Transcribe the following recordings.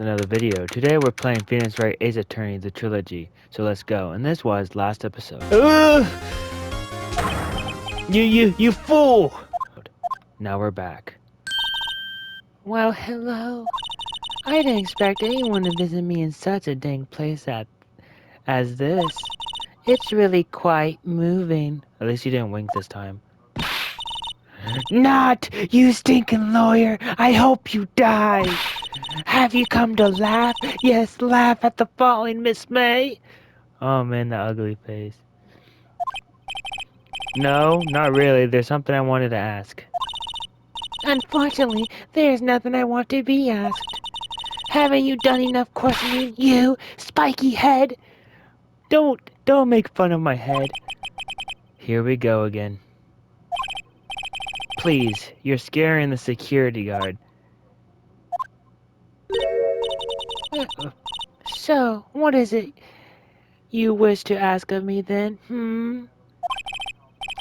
Another video. Today we're playing Wright Ace Attorney, the trilogy. So let's go. And this was last episode. You fool! Now we're back. Well, hello. I didn't expect anyone to visit me in such a dang place as this. It's really quite moving. At least you didn't wink this time. Not, you stinking lawyer! I hope you die! Have you come to laugh? Yes, laugh at the falling Miss May! Oh man, the ugly face. No, not really. There's something I wanted to ask. Unfortunately, there's nothing I want to be asked. Haven't you done enough questioning, you spiky head? Don't make fun of my head. Here we go again. Please, you're scaring the security guard. So, what is it you wish to ask of me then,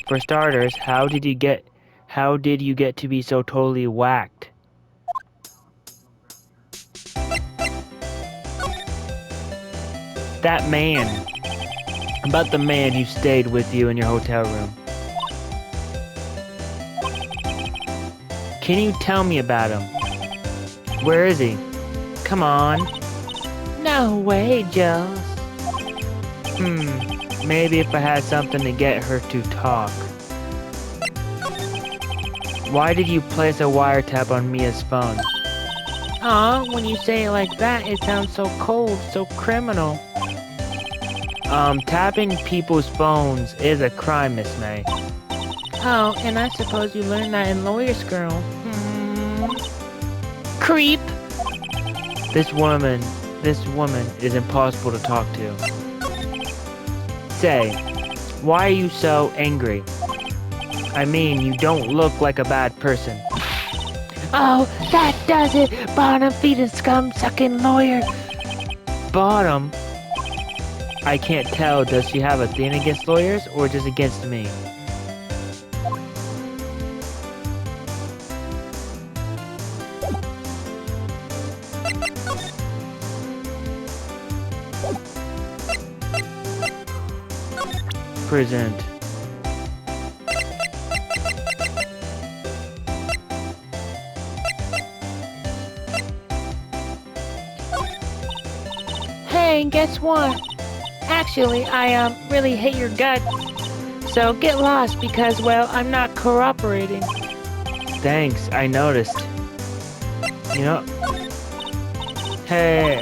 For starters, how did you get to be so totally whacked? That man. About the man who stayed with you in your hotel room. Can you tell me about him? Where is he? Come on. No way, Jules. Maybe if I had something to get her to talk. Why did you place a wiretap on Mia's phone? Aw, when you say it like that, it sounds so cold, so criminal. Tapping people's phones is a crime, Miss May. Oh, and I suppose you learned that in Lawyer School. Creep! This woman is impossible to talk to. Say, why are you so angry? I mean, you don't look like a bad person. Oh, that does it! Bottom-feeding scum-sucking lawyer! Bottom? I can't tell, does she have a thing against lawyers, or just against me? Present. Hey, guess what? Actually, I really hate your guts. So get lost because, well, I'm not cooperating. Thanks, I noticed. You know... Hey,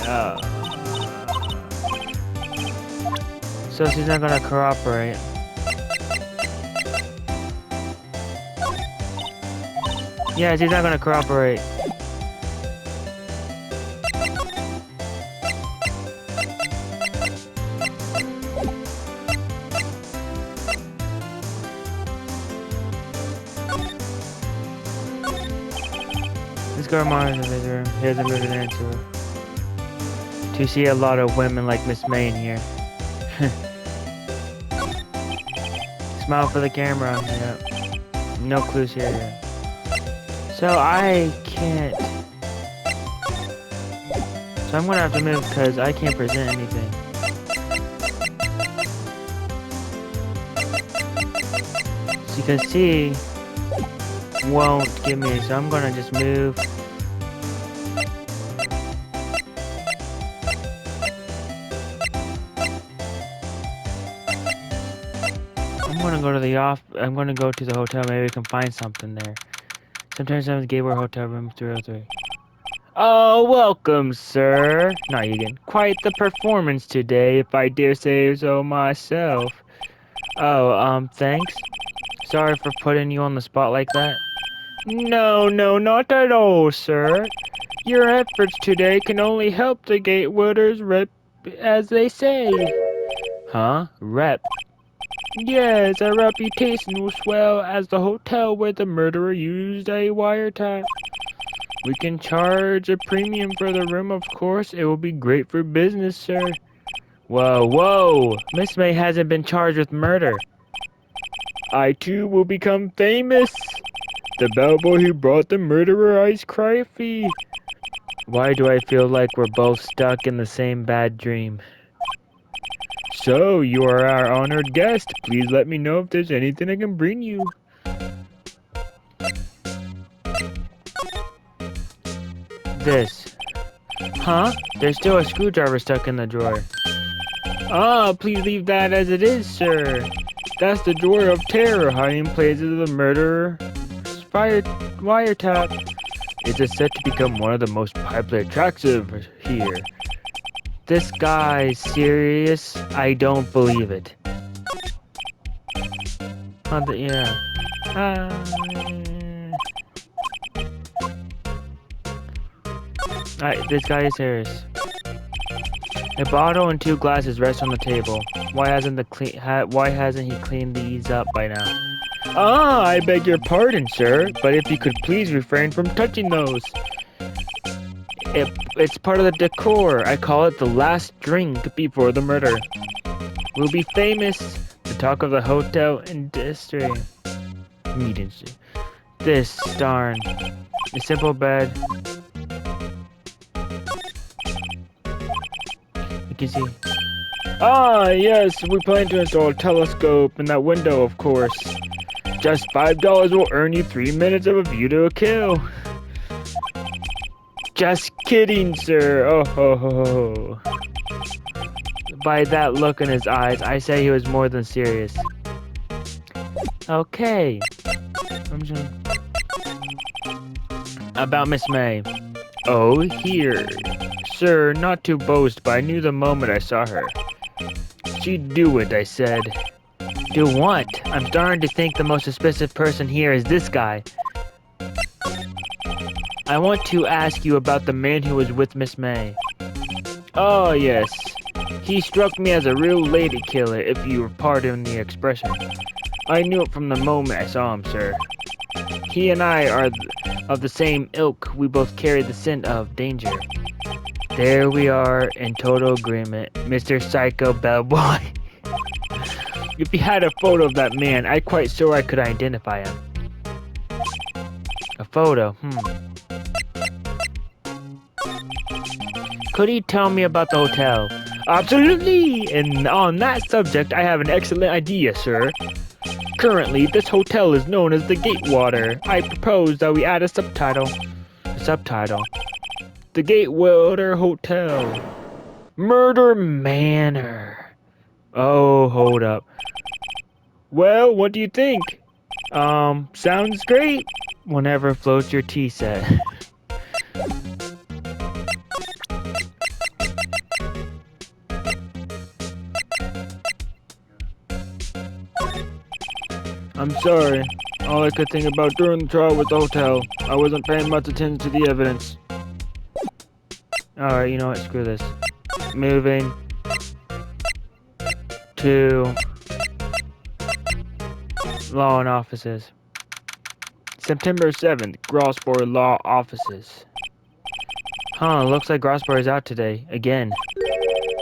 So she's not gonna cooperate. Yeah, she's not gonna cooperate. Let's go to Martin's room. Here's a moving answer. To see a lot of women like Miss May in here. Smile for the camera. Yeah. No clues here. So I can't. So I'm gonna have to move because I can't present anything. Because she won't give me, so I'm gonna just move. I'm gonna go to the hotel. Maybe we can find something there. Sometimes Gateway Hotel Room 303. Oh, welcome, sir. Not Egan. Quite the performance today, if I dare say so myself. Oh, thanks. Sorry for putting you on the spot like that. No, not at all, sir. Your efforts today can only help the Gatewooders rep, as they say. Huh? Rep? Yes, our reputation will swell as the hotel where the murderer used a wiretap. We can charge a premium for the room, of course. It will be great for business, sir. Whoa. Miss May hasn't been charged with murder. I, too, will become famous. The bellboy who brought the murderer ice coffee. Why do I feel like we're both stuck in the same bad dream? So, you are our honored guest. Please let me know if there's anything I can bring you. This. Huh? There's still a screwdriver stuck in the drawer. Ah, please leave that as it is, sir. That's the drawer of terror, hiding places of the murderer. Wiretap. It is set to become one of the most popular attractions here. This guy's serious? I don't believe it. Yeah. This guy is serious. A bottle and 2 glasses rest on the table. Why hasn't he cleaned these up by now? Ah, I beg your pardon, sir, but if you could please refrain from touching those. It's part of the decor. I call it the last drink before the murder. We'll be famous. The talk of the hotel industry. Meetings. This, darn. A simple bed. You can see. Ah, yes, we plan to install a telescope in that window, of course. Just $5 will earn you 3 minutes of a view to a kill. Just kidding, sir. Oh ho ho ho. By that look in his eyes, I say he was more than serious. Okay. About Miss May. Oh, here. Sir, not to boast, but I knew the moment I saw her. She'd do it, I said. Do what? I'm starting to think the most suspicious person here is this guy. I want to ask you about the man who was with Miss May. Oh, yes. He struck me as a real lady killer, if you pardon the expression. I knew it from the moment I saw him, sir. He and I are of the same ilk. We both carry the scent of danger. There we are, in total agreement. Mr. Psycho Bellboy. If you had a photo of that man, I'm quite sure I could identify him. A photo, Could he tell me about the hotel? Absolutely! And on that subject, I have an excellent idea, sir. Currently, this hotel is known as the Gatewater. I propose that we add a subtitle. The Gatewater Hotel. Murder Manor. Oh, hold up. Well, what do you think? Sounds great. Whenever floats your tea set. I'm sorry. All I could think about during the trial was the hotel. I wasn't paying much attention to the evidence. Alright, you know what? Screw this. Moving to Law and Offices. September 7th, Grossboro Law Offices. Huh, looks like Grossboro is out today. Again.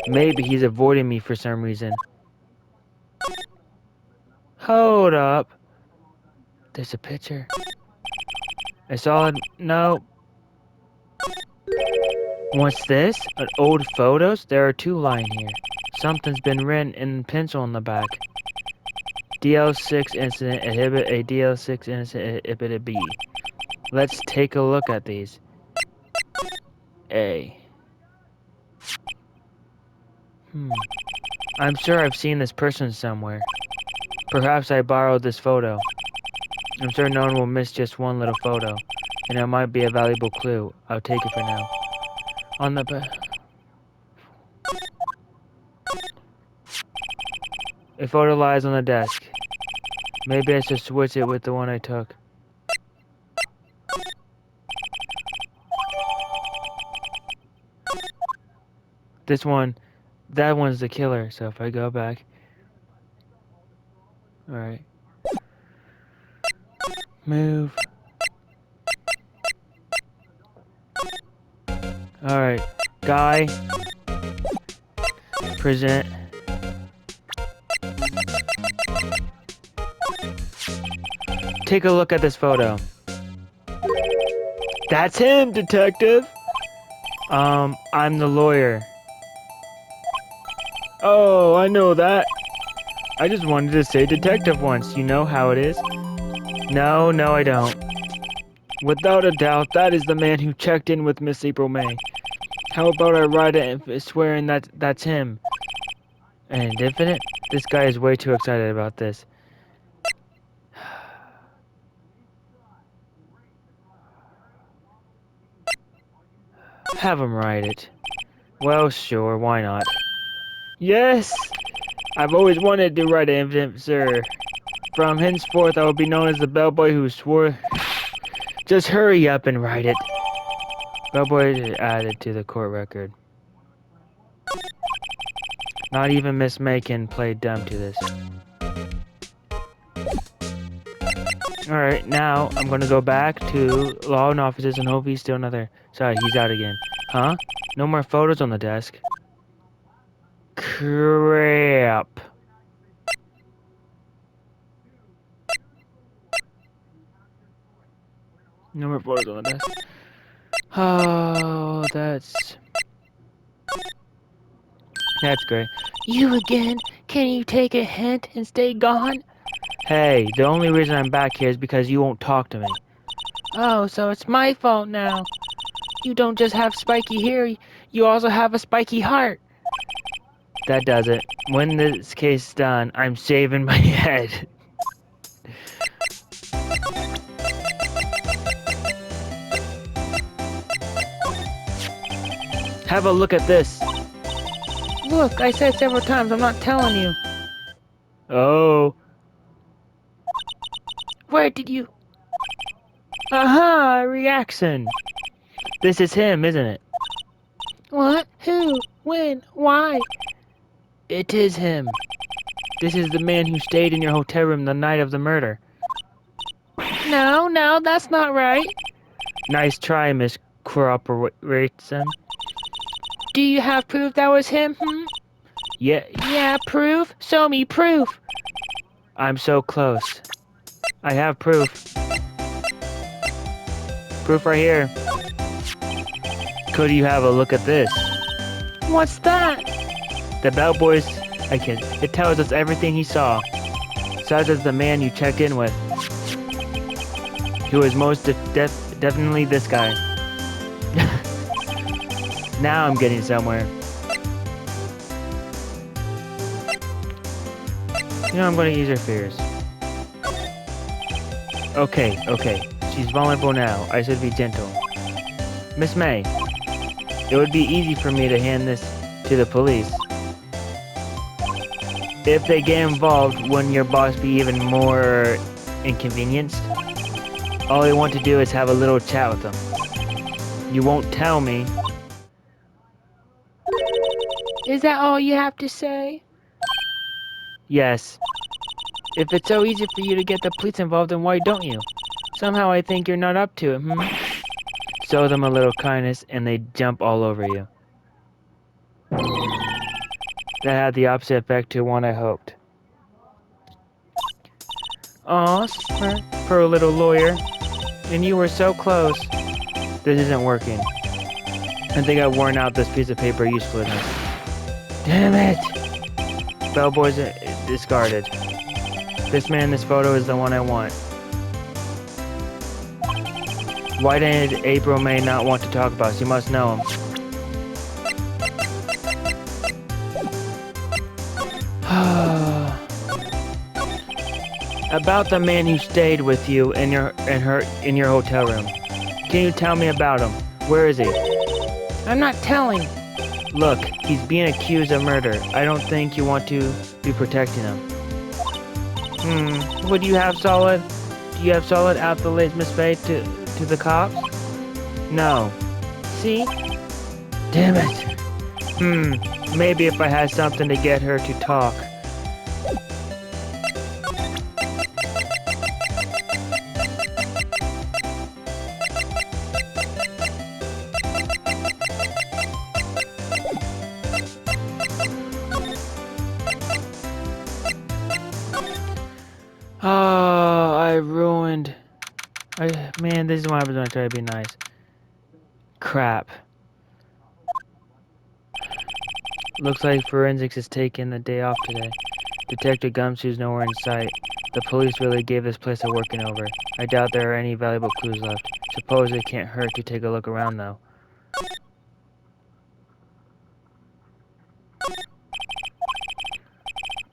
Maybe he's avoiding me for some reason. Hold up. There's a picture. I saw it. No. What's this? An old photos? There are 2 lying here. Something's been written in pencil on the back. DL6 incident exhibit A. DL6 incident exhibit B. Let's take a look at these. A. I'm sure I've seen this person somewhere. Perhaps I borrowed this photo. I'm sure no one will miss just one little photo, and it might be a valuable clue. I'll take it for now. On the back. A photo lies on the desk. Maybe I should switch it with the one I took. This one, that one's the killer, so if I go back. Alright. Move. Alright. Guy. Present. Take a look at this photo. That's him, detective! I'm the lawyer. Oh, I know that. I just wanted to say detective once. You know how it is. No, I don't. Without a doubt, that is the man who checked in with Miss April May. How about I write it swearing that that's him? And infinite? This guy is way too excited about this. Have him write it. Well, sure, why not? Yes! I've always wanted to write an infinite, sir. From henceforth, I will be known as the bellboy who swore. Just hurry up and write it. Bellboy added to the court record. Not even Miss May can play dumb to this. Alright, now I'm gonna go back to law and offices and hope he's still not there. Sorry, he's out again. Huh? No more photos on the desk. Crap. No more photos on the desk. Oh, that's great. You again? Can you take a hint and stay gone? Hey, the only reason I'm back here is because you won't talk to me. Oh, so it's my fault now. You don't just have spiky hair, you also have a spiky heart. That does it. When this case is done, I'm shaving my head. Have a look at this. Look, I said several times, I'm not telling you. Oh. Where did you... Aha! Reaction! This is him, isn't it? What? Who? When? Why? It is him. This is the man who stayed in your hotel room the night of the murder. No, that's not right. Nice try, Miss Corporation. Do you have proof that was him, Yeah, proof? Show me proof. I'm so close. I have proof. Proof right here. Could you have a look at this? What's that? The bellboy's... It tells us everything he saw. Says it's the man you checked in with. He was most definitely this guy. Now I'm getting somewhere. You know, I'm going to use her fears. Okay. She's vulnerable now. I should be gentle. Miss May, it would be easy for me to hand this to the police. If they get involved, wouldn't your boss be even more inconvenienced? All I want to do is have a little chat with them. You won't tell me. Is that all you have to say? Yes. If it's so easy for you to get the police involved, then why don't you? Somehow I think you're not up to it, Show them a little kindness and they jump all over you. That had the opposite effect to one I hoped. Aw, poor little lawyer. And you were so close. This isn't working. I think I worn out this piece of paper usefulness. Damn it! Bellboy's discarded. This man in this photo is the one I want. Why did April May not want to talk about us? You must know him. About the man who stayed with you in your hotel room. Can you tell me about him? Where is he? I'm not telling. Look, he's being accused of murder. I don't think you want to be protecting him. Would you have solid? Do you have solid out the late Miss Faye to the cops? No. See? Damn it. Maybe if I had something to get her to talk. Oh, I ruined. Man, this is what happens when I try to be nice. Crap. Looks like forensics is taking the day off today. Detective Gumshoe's nowhere in sight. The police really gave this place a working over. I doubt there are any valuable clues left. Suppose it can't hurt to take a look around, though.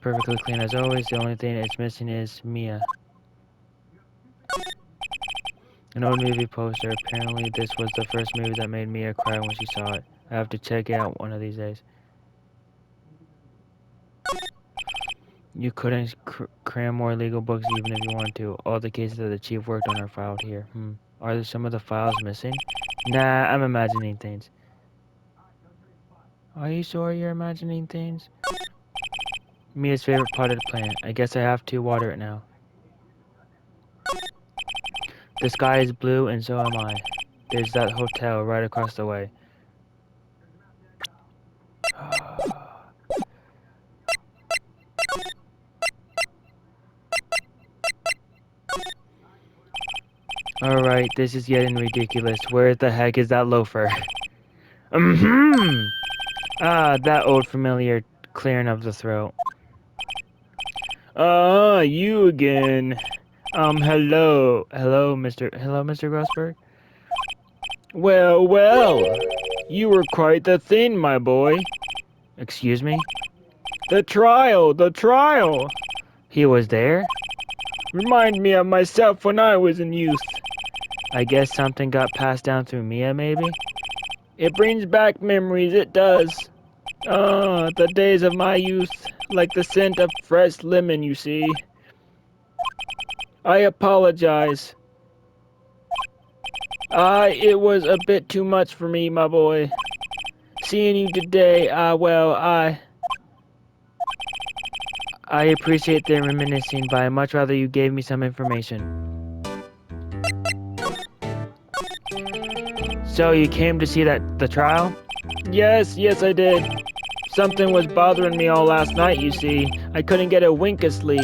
Perfectly clean as always. The only thing it's missing is Mia. An old movie poster. Apparently this was the first movie that made Mia cry when she saw it. I have to check it out one of these days. You couldn't cram more legal books even if you wanted to. All the cases that the chief worked on are filed here. Are there some of the files missing? Nah, I'm imagining things. Are you sure you're imagining things? Mia's favorite potted plant. I guess I have to water it now. The sky is blue and so am I. There's that hotel right across the way. Alright, this is getting ridiculous. Where the heck is that loafer? Ah, that old familiar clearing of the throat. Ah, you again. Hello. Hello, Mr. Grossberg? Well. You were quite the thing, my boy. Excuse me? The trial. He was there? Remind me of myself when I was in youth. I guess something got passed down through Mia, maybe? It brings back memories, it does. Ah, the days of my youth, like the scent of fresh lemon, you see. I apologize. It was a bit too much for me, my boy. Seeing you today, I appreciate the reminiscing, but I'd much rather you gave me some information. So you came to see the trial? Yes, I did. Something was bothering me all last night, you see. I couldn't get a wink of sleep.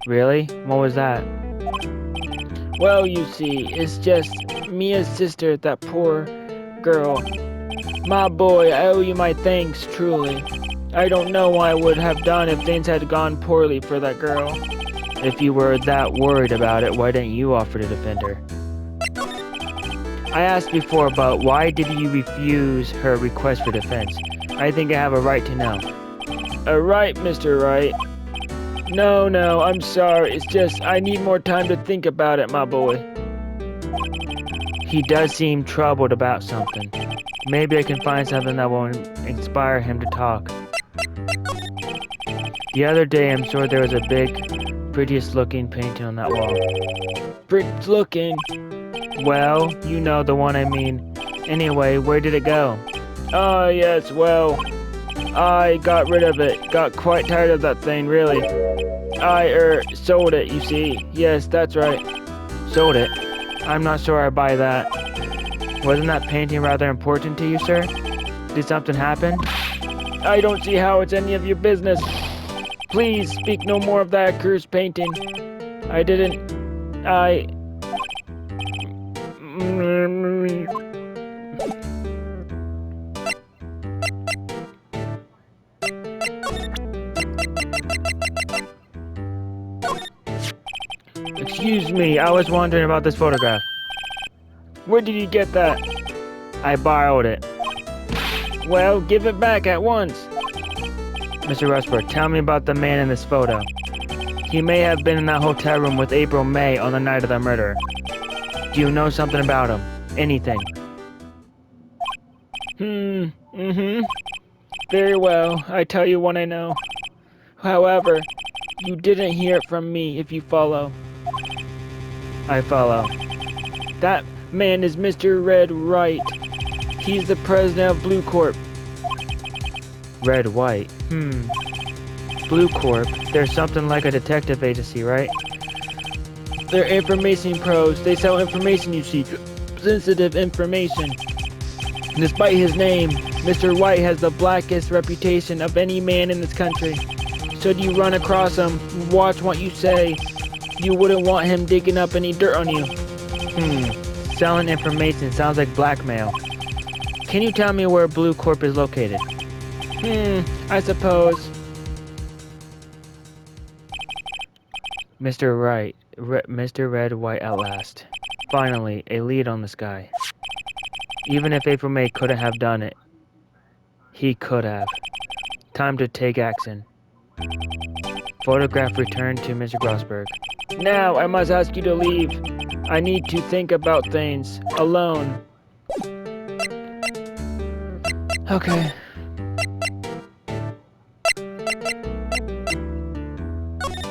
Really? What was that? Well, you see, it's just Mia's sister, that poor girl. My boy, I owe you my thanks, truly. I don't know what I would have done if things had gone poorly for that girl. If you were that worried about it, why didn't you offer to defend her? I asked before, but why did you refuse her request for defense? I think I have a right to know. A right, Mr. Wright? No, I'm sorry. It's just I need more time to think about it, my boy. He does seem troubled about something. Maybe I can find something that will inspire him to talk. The other day, I'm sure there was a big, prettiest looking painting on that wall. Pretty looking? Well, you know the one I mean. Anyway, where did it go? Yes, well, I got rid of it. Got quite tired of that thing, really. I, sold it, you see. Yes, that's right. Sold it? I'm not sure I buy that. Wasn't that painting rather important to you, sir? Did something happen? I don't see how it's any of your business. Please speak no more of that accursed painting. Excuse me, I was wondering about this photograph. Where did you get that? I borrowed it. Well, give it back at once. Mr. Rustberg, tell me about the man in this photo. He may have been in that hotel room with April May on the night of the murder. Do you know something about him? Anything? Very well, I tell you what I know. However, you didn't hear it from me, if you follow. I follow. That man is Mr. Red Wright. He's the president of Blue Corp. Red White. Blue Corp. They're something like a detective agency, right? They're information pros. They sell information, you see. Sensitive information. Despite his name, Mr. White has the blackest reputation of any man in this country. Should you run across him, watch what you say. You wouldn't want him digging up any dirt on you. Selling information sounds like blackmail. Can you tell me where Blue Corp is located? I suppose. Mr. Wright, Mr. Red White at last. Finally, a lead on this guy. Even if April May couldn't have done it, he could have. Time to take action. Photograph returned to Mr. Grossberg. Now, I must ask you to leave. I need to think about things. Alone. Okay.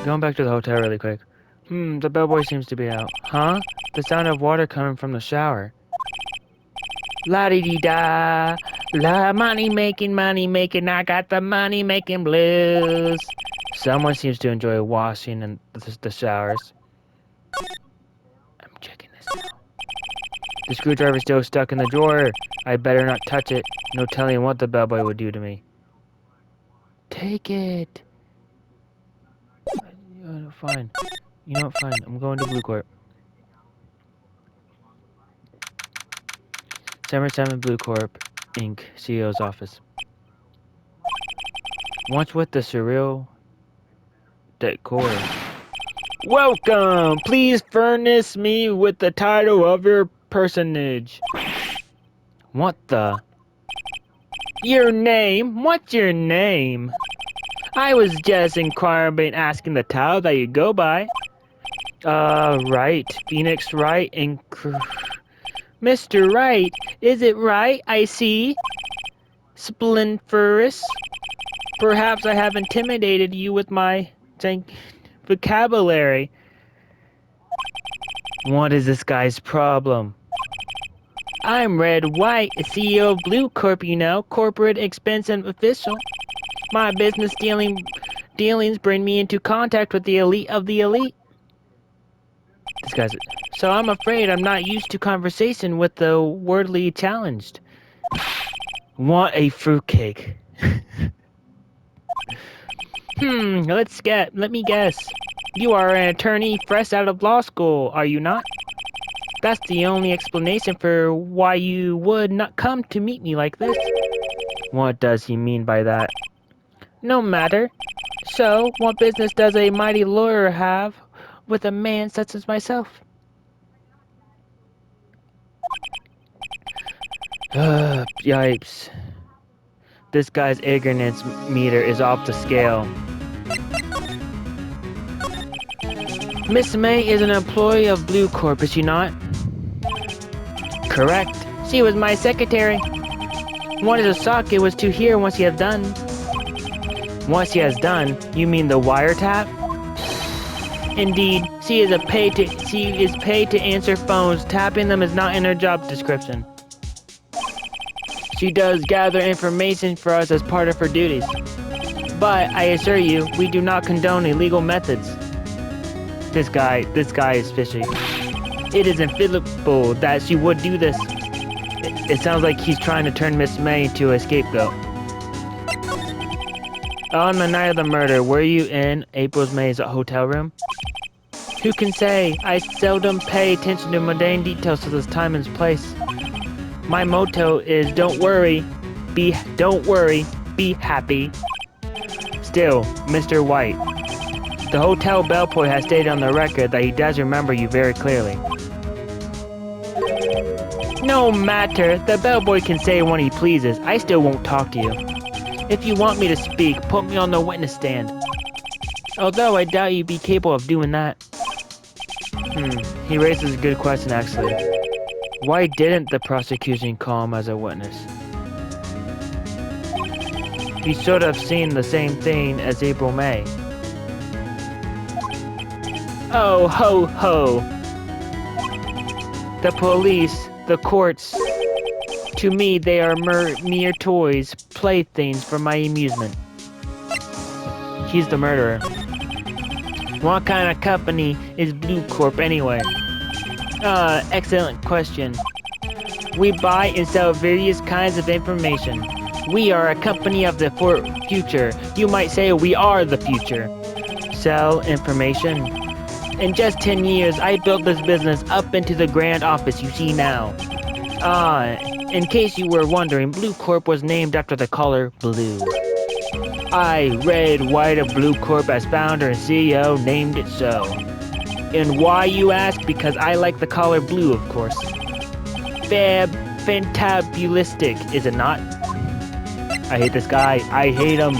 Going back to the hotel really quick. The bellboy seems to be out. Huh? The sound of water coming from the shower. La-dee-dee-da. La money making, I got the money making blues. Someone seems to enjoy washing in the showers. I'm checking this now. The screwdriver's still stuck in the drawer. I better not touch it. No telling what the bellboy would do to me. Take it. Fine. You know what? Fine. I'm going to Blue Corp. 7 Blue Corp, Inc., CEO's office. Once with the surreal decor. Welcome! Please furnish me with the title of your personage. What the? Your name? What's your name? I was just inquiring, asking the title that you go by. Wright. Phoenix Wright and... Mr. Wright, is it right? I see. Splinterous. Perhaps I have intimidated you with my vocabulary. What is this guy's problem? I'm Red White, CEO of Blue Corp, you know, corporate expense and official. My business dealings bring me into contact with the elite of the elite. This guy's... So I'm afraid I'm not used to conversation with the wordly challenged. What a fruitcake. Let me guess. You are an attorney fresh out of law school, are you not? That's the only explanation for why you would not come to meet me like this. What does he mean by that? No matter. So, what business does a mighty lawyer have with a man such as myself? Yipes. This guy's ignorance meter is off the scale. Miss May is an employee of Blue Corp, is she not? Correct. She was my secretary. What is a socket was to hear once she has done. Once she has done, you mean the wiretap? Indeed, she is paid to answer phones. Tapping them is not in her job description. She does gather information for us as part of her duties. But I assure you, we do not condone illegal methods. This guy is fishy. It is infallible that she would do this. It sounds like he's trying to turn Miss May into a scapegoat. On the night of the murder, were you in April May's hotel room? Who can say? I seldom pay attention to mundane details such as time and place. My motto is don't worry, be happy. Still, Mr. White, the hotel bellboy has stated on the record that he does remember you very clearly. No matter, the bellboy can say when he pleases. I still won't talk to you. If you want me to speak, put me on the witness stand. Although I doubt you'd be capable of doing that. He raises a good question actually. Why didn't the prosecution call him as a witness? He should have seen the same thing as April May. Oh, ho, ho. The police, the courts, to me they are mere toys, playthings for my amusement. He's the murderer. What kind of company is Blue Corp anyway? Excellent question. We buy and sell various kinds of information. We are a company of the future. You might say we are the future. Sell information. In just 10 years, I built this business up into the grand office you see now. In case you were wondering, Blue Corp was named after the color blue. I, Red, White of Blue Corp as founder and CEO, named it so. And why, you ask? Because I like the color blue, of course. Fantabulistic, is it not? I hate this guy. I hate him.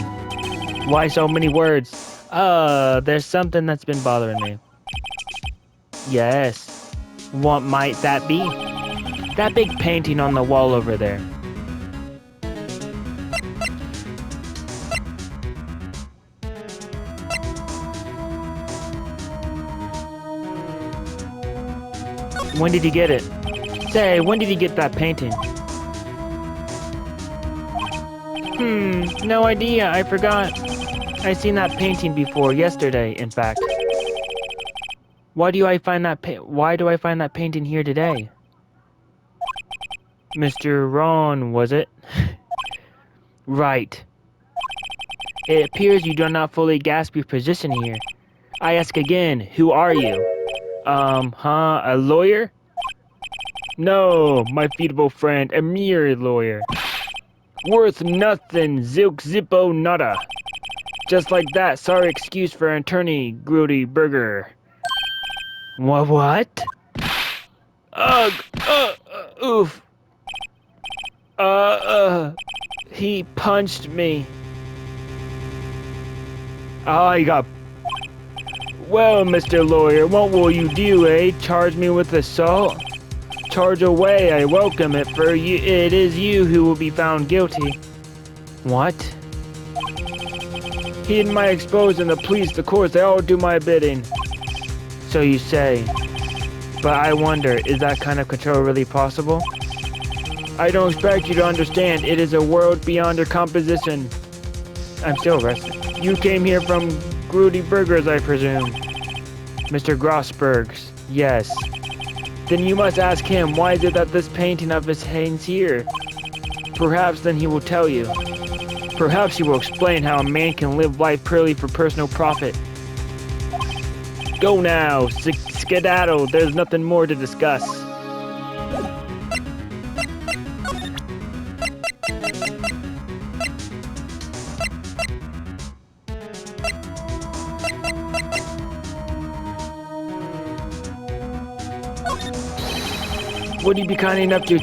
Why so many words? There's something that's been bothering me. Yes. What might that be? That big painting on the wall over there. When did you get it? Say, when did you get that painting? No idea. I forgot. I seen that painting before, yesterday, in fact. Why do I find that painting here today? Mr. Ron, was it? Right. It appears you do not fully grasp your position here. I ask again, who are you? A lawyer? No, my feeble friend, a mere lawyer. Worth nothing, zilk zippo nada. Just like that, sorry excuse for attorney, Grody Burger. What? Ugh, oof. He punched me. I got... Well, Mr. Lawyer, what will you do, eh? Charge me with assault? Charge away, I welcome it, for you. It is you who will be found guilty. What? He and my exposed and the police, the courts, they all do my bidding. So you say. But I wonder, is that kind of control really possible? I don't expect you to understand. It is a world beyond your composition. I'm still arrested. You came here from Grody Burgers, I presume. Mr. Grossberg's. Yes. Then you must ask him, why is it that this painting of his hangs here? Perhaps then he will tell you. Perhaps he will explain how a man can live life purely for personal profit. Go now, skedaddle, there's nothing more to discuss. Would you be kind enough to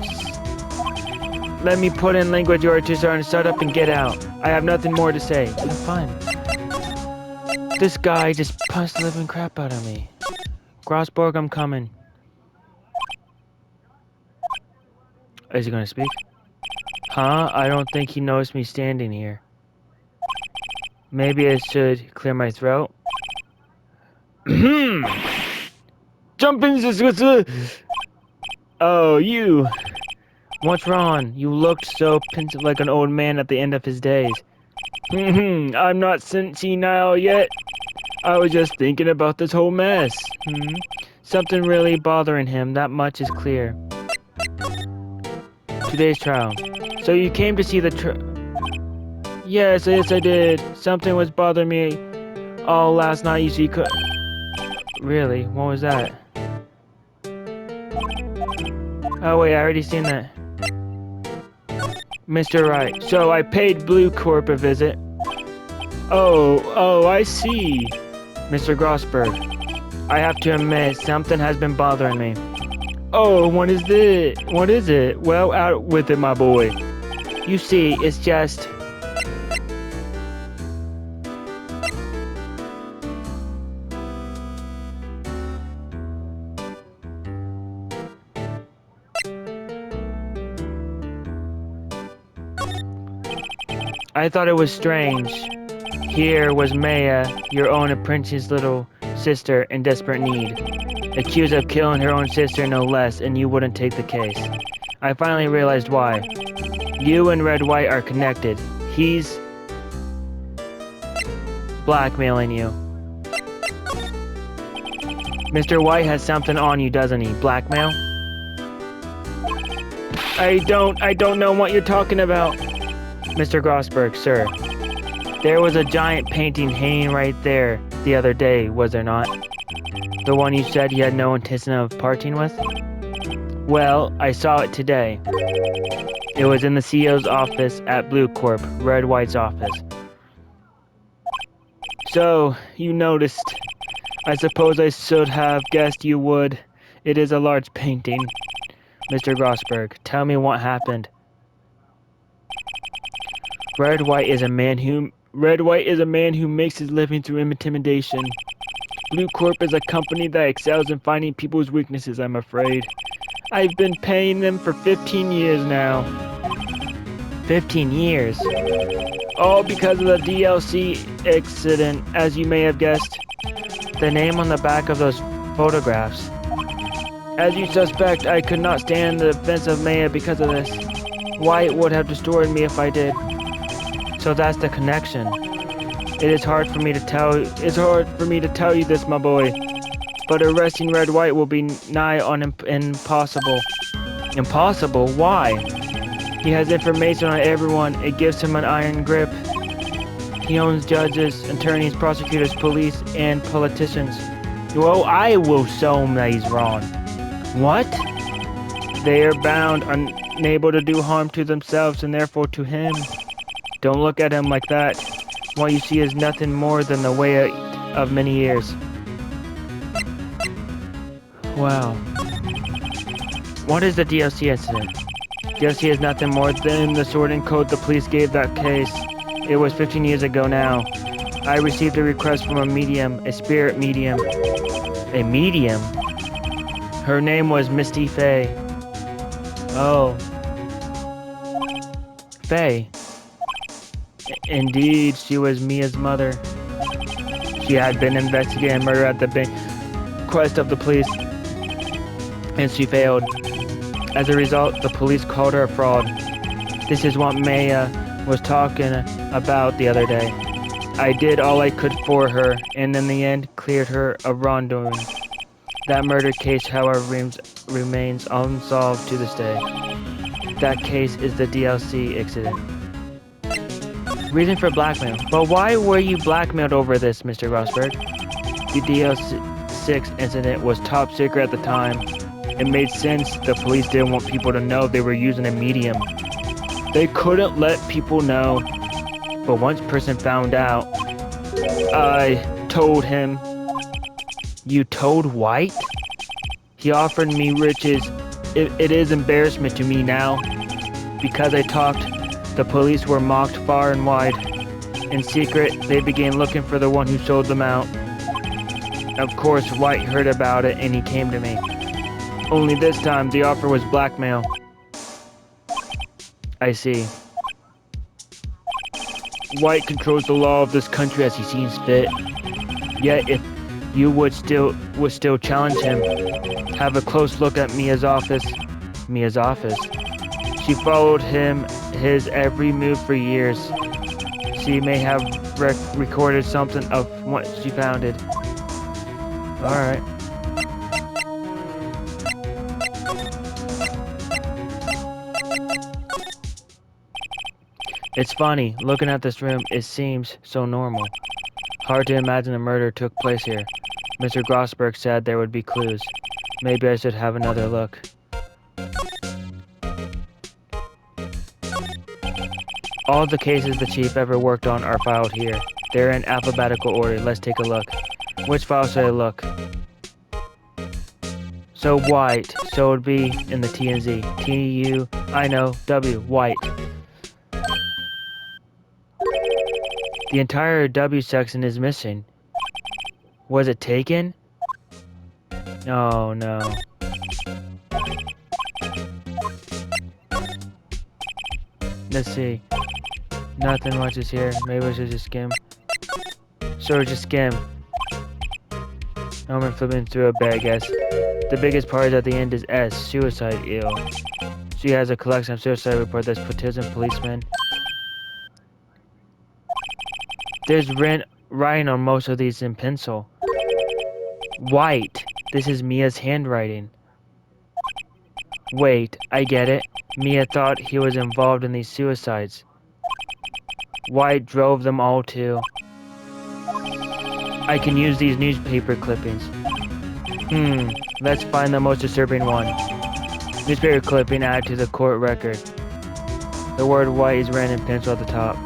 let me put in language or to shut up and get out? I have nothing more to say. Have fun. This guy just punched the living crap out of me. Grossborg, I'm coming. Is he gonna speak? Huh? I don't think he noticed me standing here. Maybe I should clear my throat. Jump in this. Oh, you. What's wrong? You looked so pensive like an old man at the end of his days. I'm not senile yet. I was just thinking about this whole mess. Something really bothering him, that much is clear. Today's trial. So you came to see the Yes, I did. Something was bothering me all last night, you see. Really? What was that? Oh wait, I already seen that. Mr. Wright. So I paid Blue Corp a visit. Oh, I see. Mr. Grossberg. I have to admit, something has been bothering me. Oh, what is it? Well, out with it, my boy. You see, it's just... I thought it was strange. Here was Maya, your own apprentice's little sister in desperate need, accused of killing her own sister no less, and you wouldn't take the case. I finally realized why. You and Red White are connected. He's blackmailing you. Mr. White has something on you, doesn't he? Blackmail? I don't know what you're talking about. Mr. Grossberg, sir. There was a giant painting hanging right there the other day, was there not? The one you said you had no intention of parting with? Well, I saw it today. It was in the CEO's office at Blue Corp, Red White's office. So, you noticed. I suppose I should have guessed you would. It is a large painting. Mr. Grossberg, tell me what happened. Red White is a man who makes his living through intimidation. Blue Corp is a company that excels in finding people's weaknesses, I'm afraid. I've been paying them for 15 years now. 15 years? All because of the DLC accident, as you may have guessed. The name on the back of those photographs. As you suspect, I could not stand the defense of Maya because of this. White would have destroyed me if I did. So that's the connection. It is hard for me to tell you this, my boy. But arresting Red White will be nigh on impossible. Impossible? Why? He has information on everyone. It gives him an iron grip. He owns judges, attorneys, prosecutors, police, and politicians. Well, I will show him that he's wrong. What? They are bound, unable to do harm to themselves and therefore to him. Don't look at him like that. What you see is nothing more than the way of many years. Wow. What is the DLC incident? DLC is nothing more than the sorting code the police gave that case. It was 15 years ago now. I received a request from a spirit medium. A medium? Her name was Misty Faye. Oh. Faye. Indeed, she was Mia's mother. She had been investigating murder at the bequest of the police, and she failed. As a result, the police called her a fraud. This is what Maya was talking about the other day. I did all I could for her, and in the end, cleared her of wrongdoing. That murder case, however, remains unsolved to this day. That case is the DLC incident. Reason for blackmail. But why were you blackmailed over this, Mr. Rosberg? The DLC6 incident was top secret at the time. It made sense. The police didn't want people to know they were using a medium. They couldn't let people know. But once a person found out, I told him. You told White? He offered me riches. It is embarrassment to me now. Because I talked, the police were mocked far and wide. In secret, they began looking for the one who sold them out. Of course, White heard about it and he came to me. Only this time, the offer was blackmail. I see. White controls the law of this country as he sees fit. Yet, if you would still challenge him, have a close look at Mia's office. Mia's office? She followed his every move for years. She may have recorded something of what she founded. Alright. It's funny, looking at this room, it seems so normal. Hard to imagine a murder took place here. Mr. Grossberg said there would be clues. Maybe I should have another look. All the cases the chief ever worked on are filed here. They're in alphabetical order. Let's take a look. Which file should I look? So White. So it would be in the T and Z. T-U, I know, W, White. The entire W section is missing. Was it taken? Oh no. Let's see. Nothing much is here. Maybe I should just skim. Sure, just skim. I'm flipping through a bit, I guess. The biggest part is at the end is S, suicide ill. She has a collection of suicide reports that's petition policemen. There's writing on most of these in pencil. White. This is Mia's handwriting. Wait, I get it. Mia thought he was involved in these suicides. White drove them all too. I can use these newspaper clippings. Let's find the most disturbing one. Newspaper clipping added to the court record. The word White is written in pencil at the top.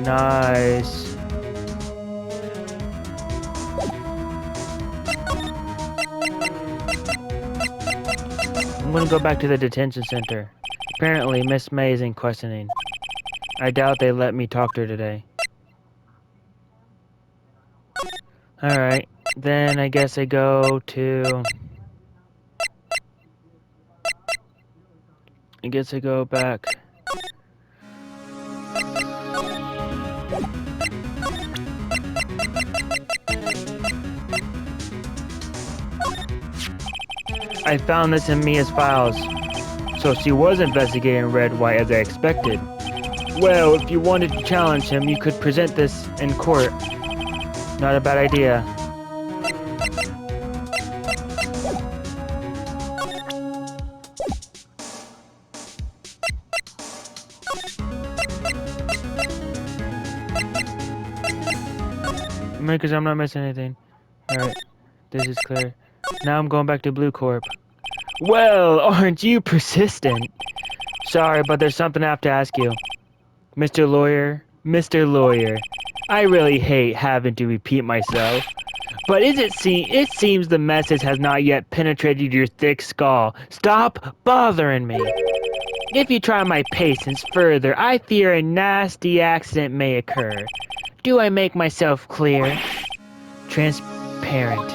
Nice. I'm gonna go back to the detention center. Apparently, Miss May is in questioning. I doubt they let me talk to her today. Alright, then I guess I go to... I guess I go back. I found this in Mia's files. So she was investigating Red White as I expected. Well, if you wanted to challenge him, you could present this in court. Not a bad idea. Make sure I'm not missing anything. Alright, this is clear. Now I'm going back to Blue Corp. Well, aren't you persistent? Sorry, but there's something I have to ask you. Mr. Lawyer, I really hate having to repeat myself. But it seems the message has not yet penetrated your thick skull. Stop bothering me. If you try my patience further, I fear a nasty accident may occur. Do I make myself clear? Transparent.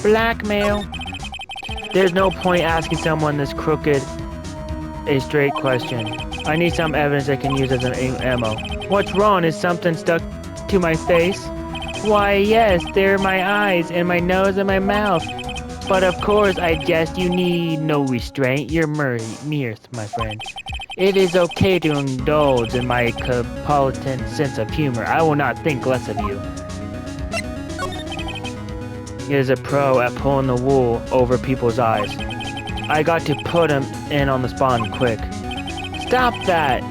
Blackmail. There's no point asking someone this crooked a straight question. I need some evidence I can use as an ammo. What's wrong? Is something stuck to my face? Why, yes, there are my eyes and my nose and my mouth. But of course, I guess you need no restraint. You're mirth, my friend. It is okay to indulge in my cosmopolitan sense of humor. I will not think less of you. He is a pro at pulling the wool over people's eyes. I got to put him in on the spot quick. Stop that!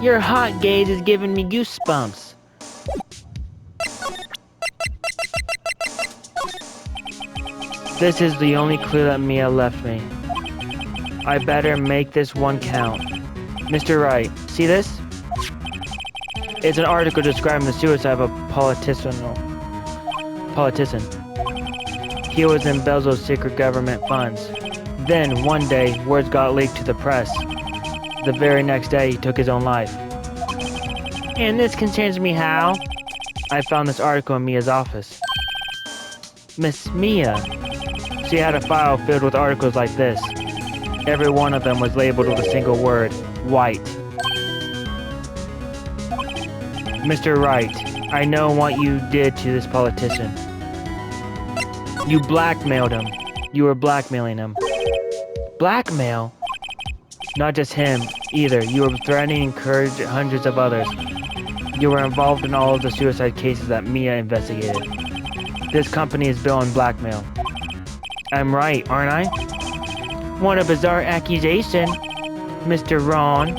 Your hot gaze is giving me goosebumps. This is the only clue that Mia left me. I better make this one count. Mr. Wright, see this? It's an article describing the suicide of a politician. He was embezzled secret government funds. Then, one day, words got leaked to the press. The very next day, he took his own life. And this concerns me how? I found this article in Mia's office. Miss Mia. She had a file filled with articles like this. Every one of them was labeled with a single word, White. Mr. Wright, I know what you did to this politician. You blackmailed him. You were blackmailing him. Blackmail? Not just him, either. You were threatening and encouraging hundreds of others. You were involved in all of the suicide cases that Mia investigated. This company is built on blackmail. I'm right, aren't I? What a bizarre accusation, Mr. Ron.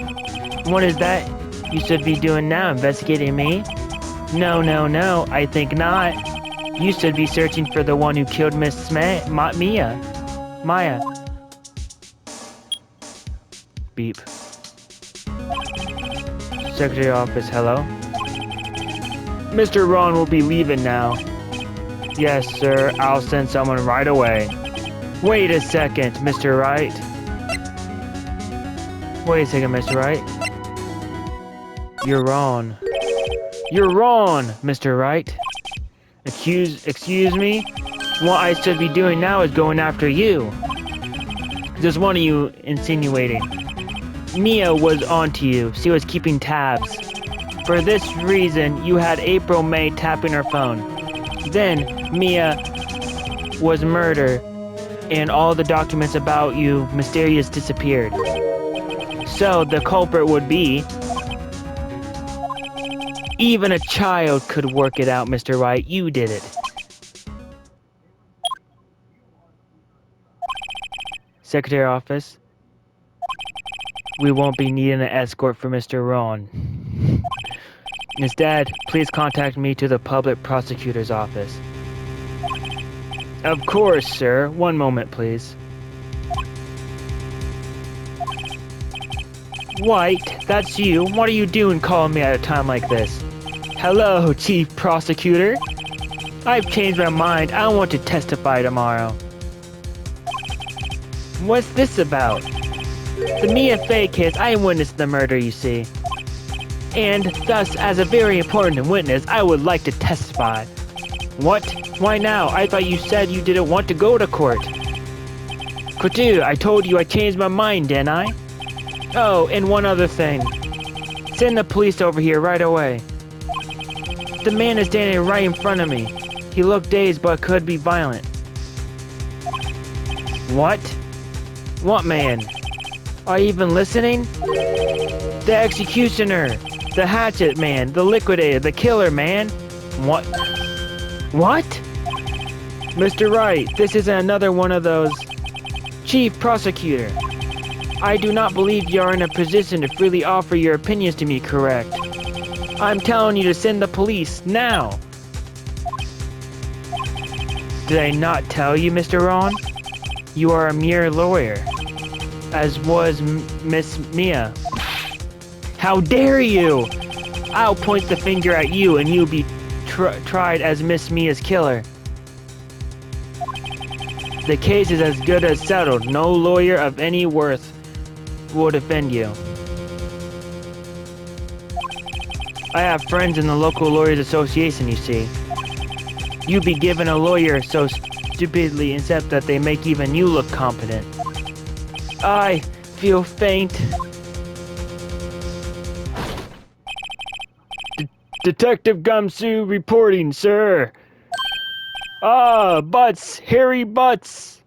What is that you should be doing now, investigating me? No, I think not. You should be searching for the one who killed Miss Maya. Beep. Secretary office, hello? Mr. Ron will be leaving now. Yes, sir, I'll send someone right away. Wait a second, Mr. Wright. Wait a second, Mr. Wright. You're wrong. You're wrong, Mr. Wright. Excuse me? What I should be doing now is going after you. Just one of you insinuating. Mia was onto you. She was keeping tabs. For this reason, you had April May tapping her phone. Then, Mia was murdered, and all the documents about you mysteriously disappeared. So, the culprit would be... Even a child could work it out, Mr. Wright. You did it. Secretary office. We won't be needing an escort for Mr. Ron. Instead, please contact me to the public prosecutor's office. Of course, sir. One moment, please. White, that's you. What are you doing calling me at a time like this? Hello, Chief Prosecutor. I've changed my mind. I want to testify tomorrow. What's this about? The Mia Fey case, I witnessed the murder, you see. And thus, as a very important witness, I would like to testify. What? Why now? I thought you said you didn't want to go to court. Couture, I told you I changed my mind, didn't I? Oh, and one other thing. Send the police over here right away. The man is standing right in front of me. He looked dazed but could be violent. What? What man? Are you even listening? The executioner! The hatchet man! The liquidator! The killer man! What? What? Mr. Wright, this isn't another one of those... Chief Prosecutor, I do not believe you are in a position to freely offer your opinions to me, correct? I'm telling you to send the police, now! Did I not tell you, Mr. Ron? You are a mere lawyer, as was Miss Mia. How dare you! I'll point the finger at you and you'll be tried as Miss Mia's killer. The case is as good as settled. No lawyer of any worth will defend you. I have friends in the local lawyers association, you see. You be given a lawyer so stupidly except that they make even you look competent. I feel faint. Detective Gumshoe reporting, sir. Ah, Butts! Harry Butts!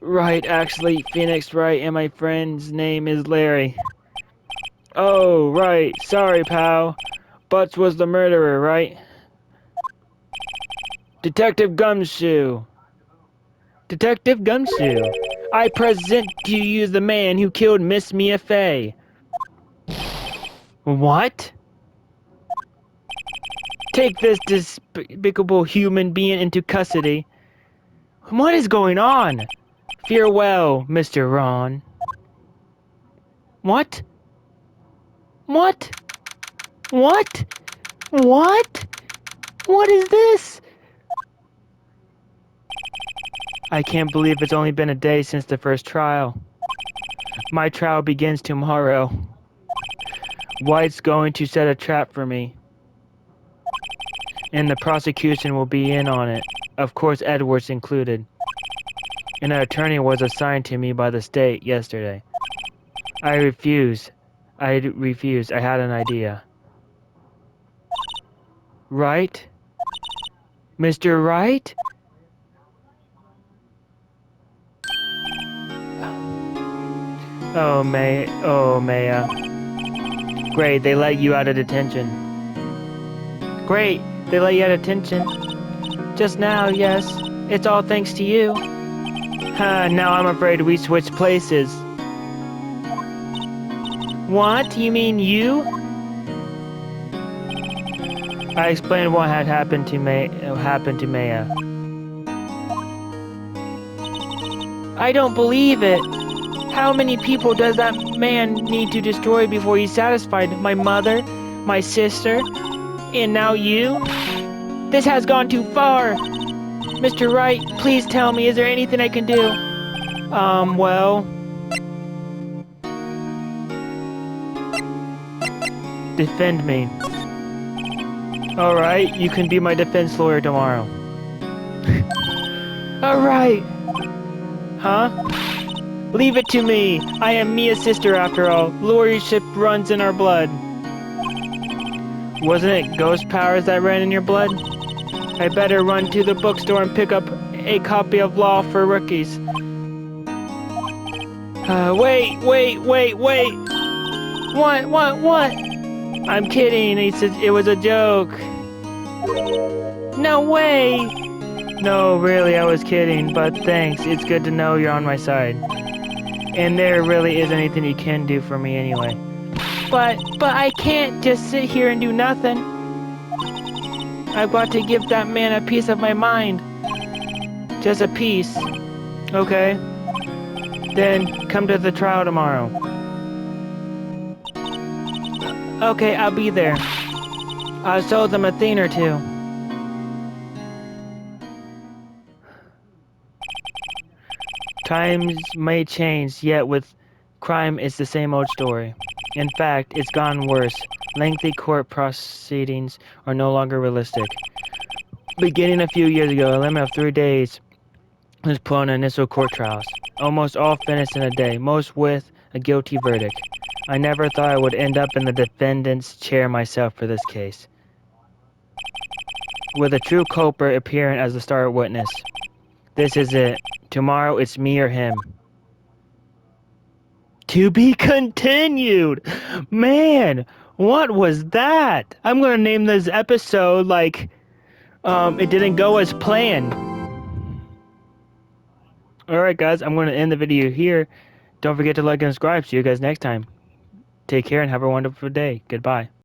Right, actually, Phoenix Wright, and my friend's name is Larry. Oh, right. Sorry, pal. Butts was the murderer, right? Detective Gumshoe. Detective Gumshoe. I present to you the man who killed Miss Mia Fey. What? Take this despicable human being into custody. What is going on? Farewell, Mr. Ron. What? What? What? What? What is this? I can't believe it's only been a day since the first trial. My trial begins tomorrow. White's going to set a trap for me. And the prosecution will be in on it. Of course, Edwards included. An attorney was assigned to me by the state yesterday. I refused. I had an idea. Wright? Mr. Wright? Oh, Maya. Great, they let you out of detention. Great, they let you out of detention. Just now, yes. It's all thanks to you. Now I'm afraid we switched places. What? You mean you? I explained what had happened to Maya. I don't believe it. How many people does that man need to destroy before he's satisfied? My mother, my sister, and now you? This has gone too far. Mr. Wright, please tell me, is there anything I can do? Well... Defend me. Alright, you can be my defense lawyer tomorrow. Alright! Huh? Leave it to me! I am Mia's sister after all. Lawyership runs in our blood. Wasn't it ghost powers that ran in your blood? I better run to the bookstore and pick up a copy of Law for Rookies. Wait! What? I'm kidding, he said it was a joke. No way! No, really, I was kidding, but thanks. It's good to know you're on my side. And there really isn't anything you can do for me anyway. But I can't just sit here and do nothing. I've got to give that man a piece of my mind. Just a piece. Okay. Then come to the trial tomorrow. Okay, I'll be there. I sold them a thing or two. Times may change, yet with crime it's the same old story. In fact, it's gotten worse. Lengthy court proceedings are no longer realistic. Beginning a few years ago, a limit of 3 days was put on initial court trials. Almost all finished in a day, most with a guilty verdict. I never thought I would end up in the defendant's chair myself for this case, with a true culprit appearing as the star witness. This is it. Tomorrow it's me or him. To be continued! Man, what was that? I'm gonna name this episode like, it didn't go as planned. Alright guys, I'm gonna end the video here. Don't forget to like and subscribe. See you guys next time. Take care and have a wonderful day. Goodbye.